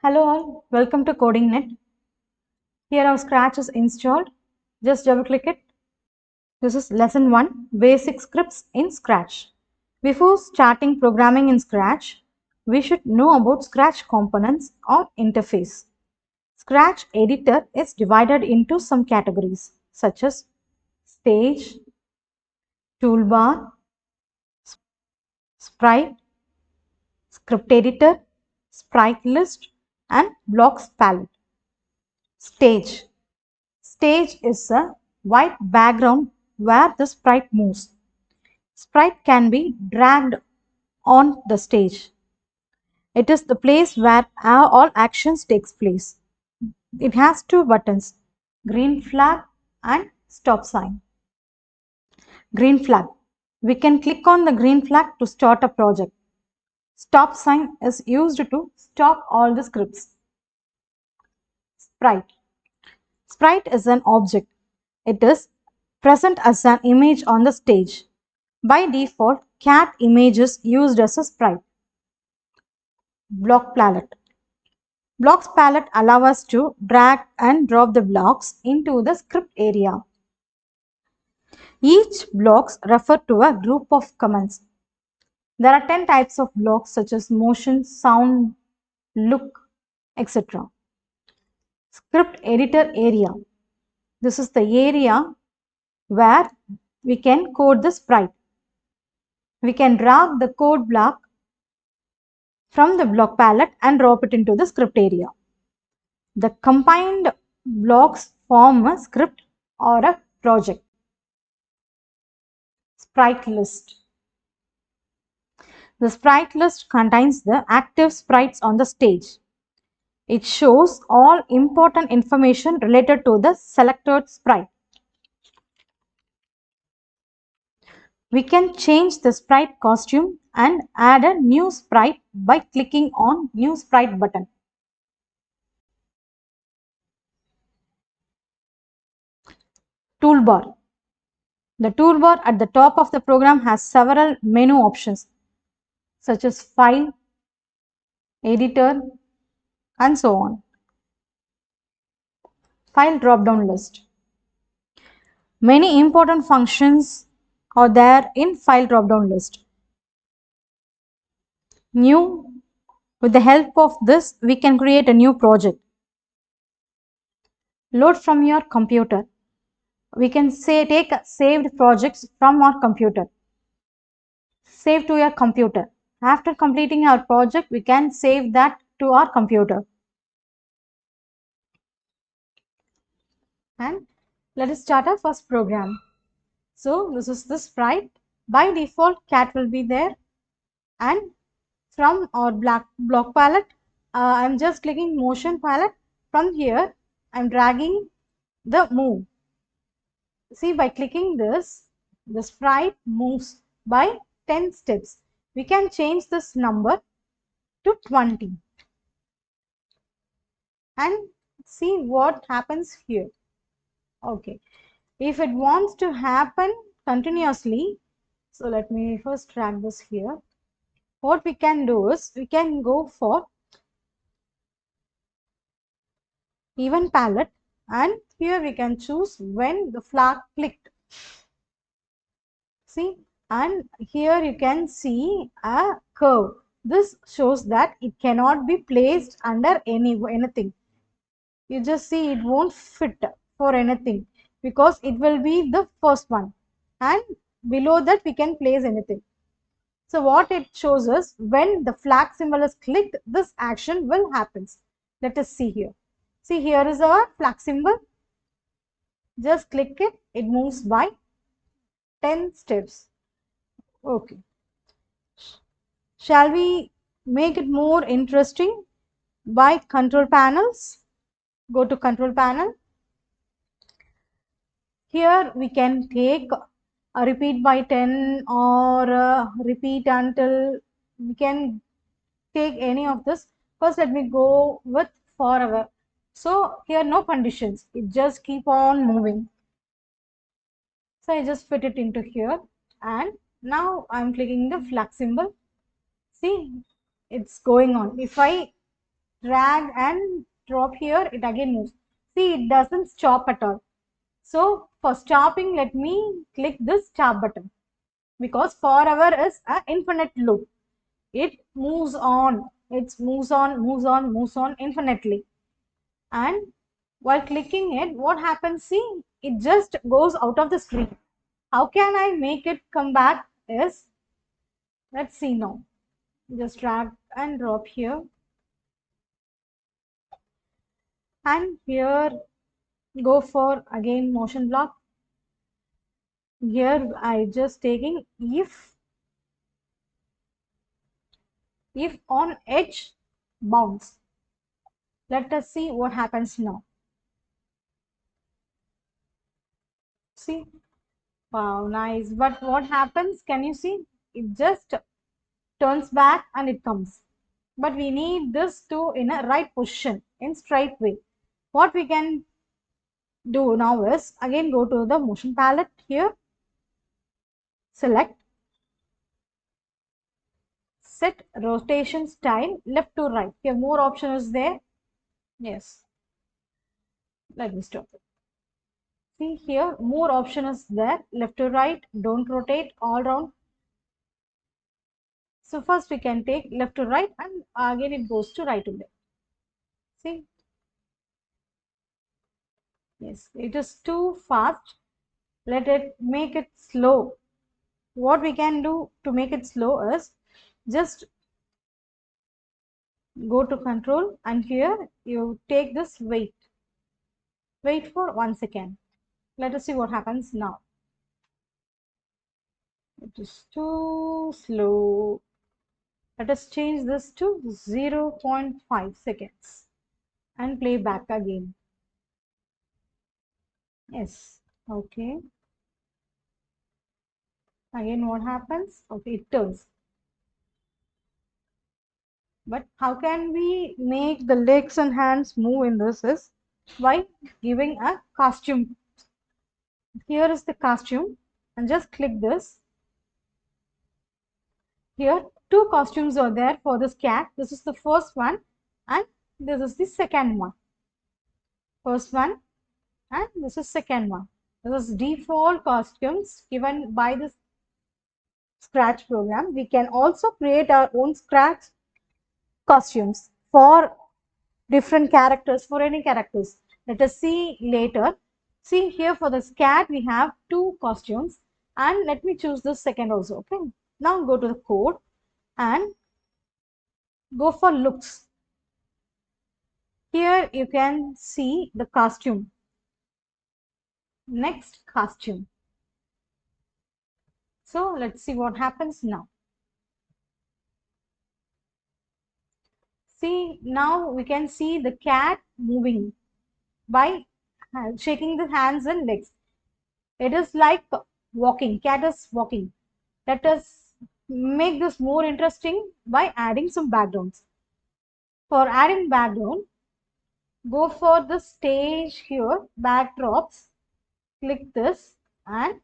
Hello all, welcome to CodingNet. Here our Scratch is installed. Just double click it. This is lesson 1, basic scripts in Scratch. Before starting programming in Scratch, we should know about Scratch components or interface. Scratch editor is divided into some categories such as stage, toolbar, sprite, script editor, sprite list, and blocks palette. Stage. Stage is a white background where the sprite moves. Sprite can be dragged on the stage. It is the place where all actions takes place. It has two buttons, green flag and stop sign. Green flag. We can click on the green flag to start a project. Stop sign is used to stop all the scripts. Sprite. Sprite is an object. It is present as an image on the stage. By default, cat image is used as a sprite. Block palette. Blocks palette allow us to drag and drop the blocks into the script area. Each blocks refer to a group of commands. There are 10 types of blocks such as motion, sound, look, etc. Script editor area. This is the area where we can code the sprite. We can drag the code block from the block palette and drop it into the script area. The combined blocks form a script or a project. Sprite list. The sprite list contains the active sprites on the stage. It shows all important information related to the selected sprite. We can change the sprite costume and add a new sprite by clicking on New Sprite button. Toolbar. The toolbar at the top of the program has several menu options such as File, Editor, and so on. File drop-down list. Many important functions are there in File drop-down list. New. With the help of this, we can create a new project. Load from your computer. We can take saved projects from our computer. Save to your computer. After completing our project, we can save that to our computer. And let us start our first program. So this is the sprite. By default, cat will be there. And from our block palette, I'm just clicking motion palette. From here, I'm dragging the move. See, by clicking this, the sprite moves by 10 steps. We can change this number to 20 and see what happens here. Okay, if it wants to happen continuously, so let me first drag this here. What we can do is we can go for event palette, and here we can choose when the flag clicked. See, and here you can see a curve. This shows that it cannot be placed under anything. You just see it won't fit for anything because it will be the first one, and below that we can place anything. So what it shows us, when the flag symbol is clicked, this action will happen. Let us see here. See, here is our flag symbol. Just click it, it moves by 10 steps. Okay. Shall we make it more interesting by control panels? Go to control panel. Here we can take a repeat by 10 or repeat until, we can take any of this. First let me go with forever. So here no conditions, it just keep on moving. So I just fit it into here, and now I'm clicking the flag symbol. See, it's going on. If I drag and drop here, it again moves. See, it doesn't stop at all. So for stopping, let me click this stop button, because forever is an infinite loop. It moves on, it moves on, moves on, moves on infinitely. And while clicking it, what happens? See, it just goes out of the screen. How can I make it come back is, let's see now. Just drag and drop here. And here go for again motion block. Here I just taking if on edge bounce. Let us see what happens now. See, wow, nice. But what happens? Can you see? It just turns back and it comes. But we need this to in a right position in straight way. What we can do now is again go to the motion palette here, select, set rotation style left to right. Here more option is there. Yes, let me stop it. See here more option is there, left to right, don't rotate, all round. So first we can take left to right and again it goes to right to left. See, yes, it is too fast. Let it make it slow. What we can do to make it slow is just go to control and here you take this wait. Wait for 1 second. Let us see what happens now. It is too slow. Let us change this to 0.5 seconds and play back again. Yes, okay. Again, what happens? Okay, it turns. But how can we make the legs and hands move in this is by giving a costume. Here is the costume and just click this. Here, two costumes are there for this cat. This is the first one and this is the second one. First one and this is second one. This is default costumes given by the Scratch program. We can also create our own Scratch costumes for different characters, for any characters. Let us see later. See here for the cat we have two costumes and let me choose the second also. Okay. Now go to the code and go for looks. Here you can see the costume. Next costume. So let's see what happens now. See, now we can see the cat moving by shaking the hands and legs. It is like walking. Cat is walking. Let us make this more interesting by adding some backgrounds. For adding background, go for the stage here, backdrops, click this and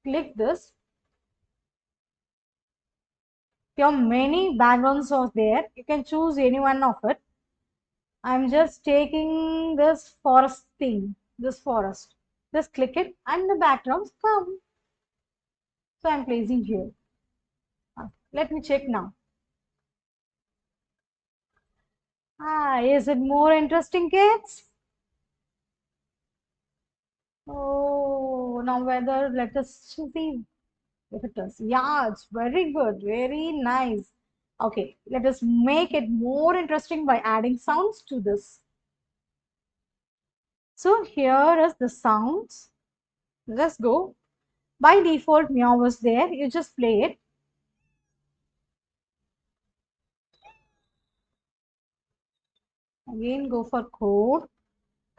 click this. Your many backgrounds are there. You can choose any one of it. I'm just taking this forest thing, this forest. Just click it and the backgrounds come. So I'm placing here. Let me check now. Is it more interesting, kids? Oh, now whether let us see if it does. Yeah, it's very good, very nice. Okay, let us make it more interesting by adding sounds to this. So here is the sounds. Let's go. By default, meow was there. You just play it. Again, go for code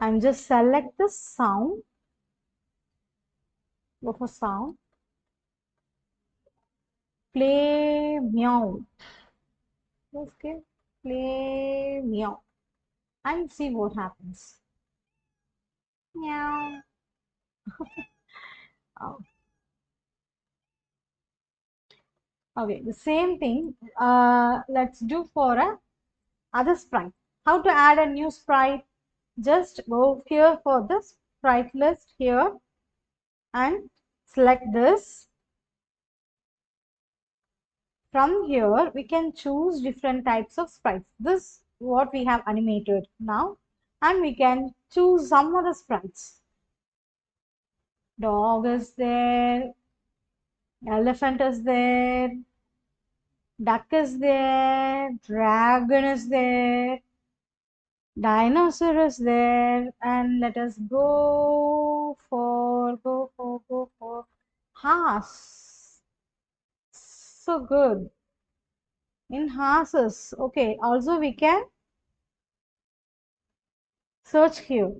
and just select the sound. Go for sound. Play meow. Okay, play meow and see what happens. Meow. Oh. Okay, the same thing. Let's do for a other sprite. How to add a new sprite? Just go here for the sprite list here and select this. From here we can choose different types of sprites. This what we have animated now, and we can choose some other sprites. Dog is there, elephant is there, duck is there, dragon is there, dinosaur is there, and let us go for horse. So good. In horses, okay, also we can search here.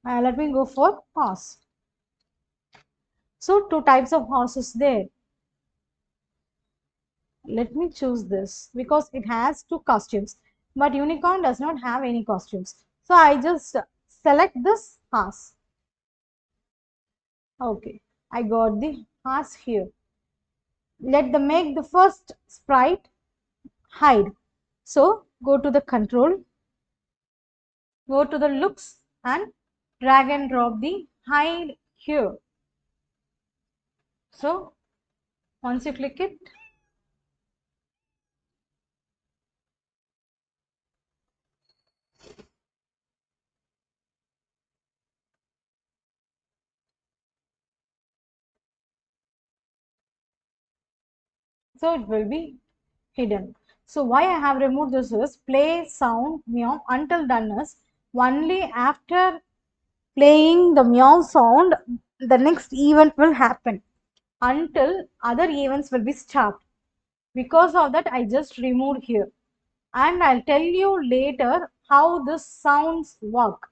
Let me go for horse. So two types of horses there. Let me choose this because it has two costumes, but unicorn does not have any costumes. So I just select this horse. Okay, I got the horse here. Let the make the first sprite hide. So go to the control, go to the looks and drag and drop the hide here. So once you click it, so it will be hidden. So why I have removed this is play sound meow until done is only after playing the meow sound the next event will happen until other events will be stopped. Because of that I just removed here, and I'll tell you later how this sounds work.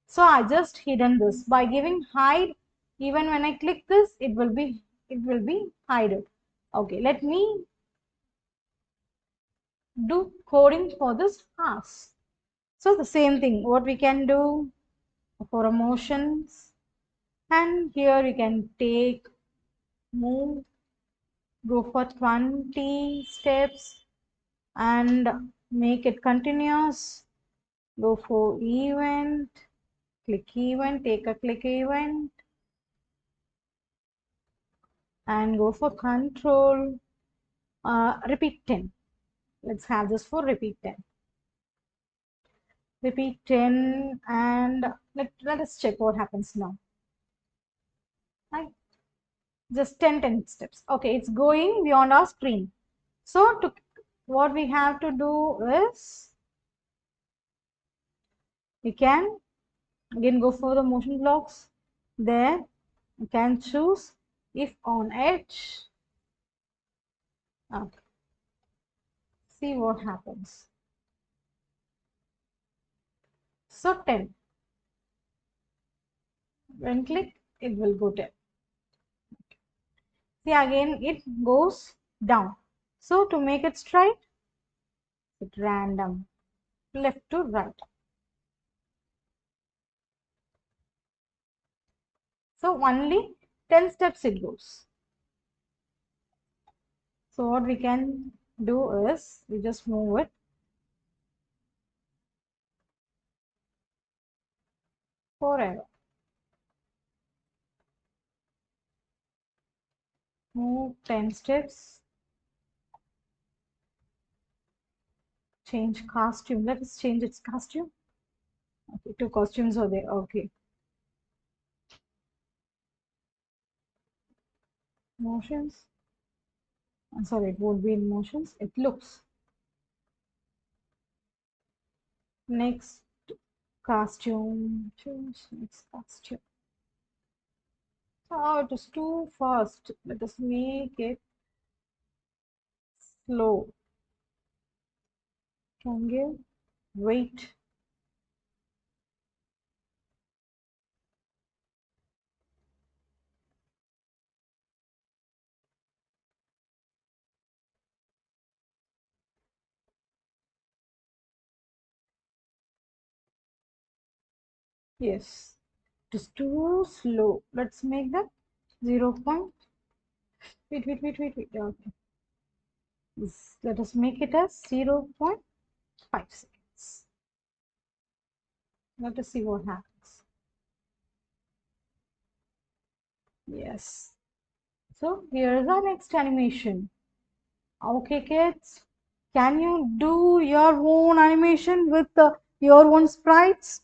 So I just hidden this by giving hide. Even when I click this it will be hidden. Okay, let me do coding for this house. So the same thing, what we can do for emotions, and here you can take, move, go for 20 steps and make it continuous. Go for event, click event, take a click event, and go for control. Repeat 10. Let's have this for repeat 10. Repeat 10 and let us check what happens now. Right? Just 10 steps. Okay, it's going beyond our screen. So what we have to do is we can again go for the motion blocks. There you can choose if on edge. Okay. See what happens. So 10. When click, it will go 10. See again it goes down. So to make it straight, it random left to right. So only 10 steps it goes. So what we can do is we just move it forever. Move 10 steps. Change costume. Let us change its costume. Okay, two costumes are there. Okay. Motions. I'm sorry, it won't be in motions. It looks. Next costume. Choose next costume. Oh, it is too fast. Let us make it slow. Can give wait. Yes, it is too slow. Let's make that 0. Wait. Okay. Let us make it as 0. Let us see what happens. Yes. So here is our next animation. Okay, kids. Can you do your own animation with your own sprites?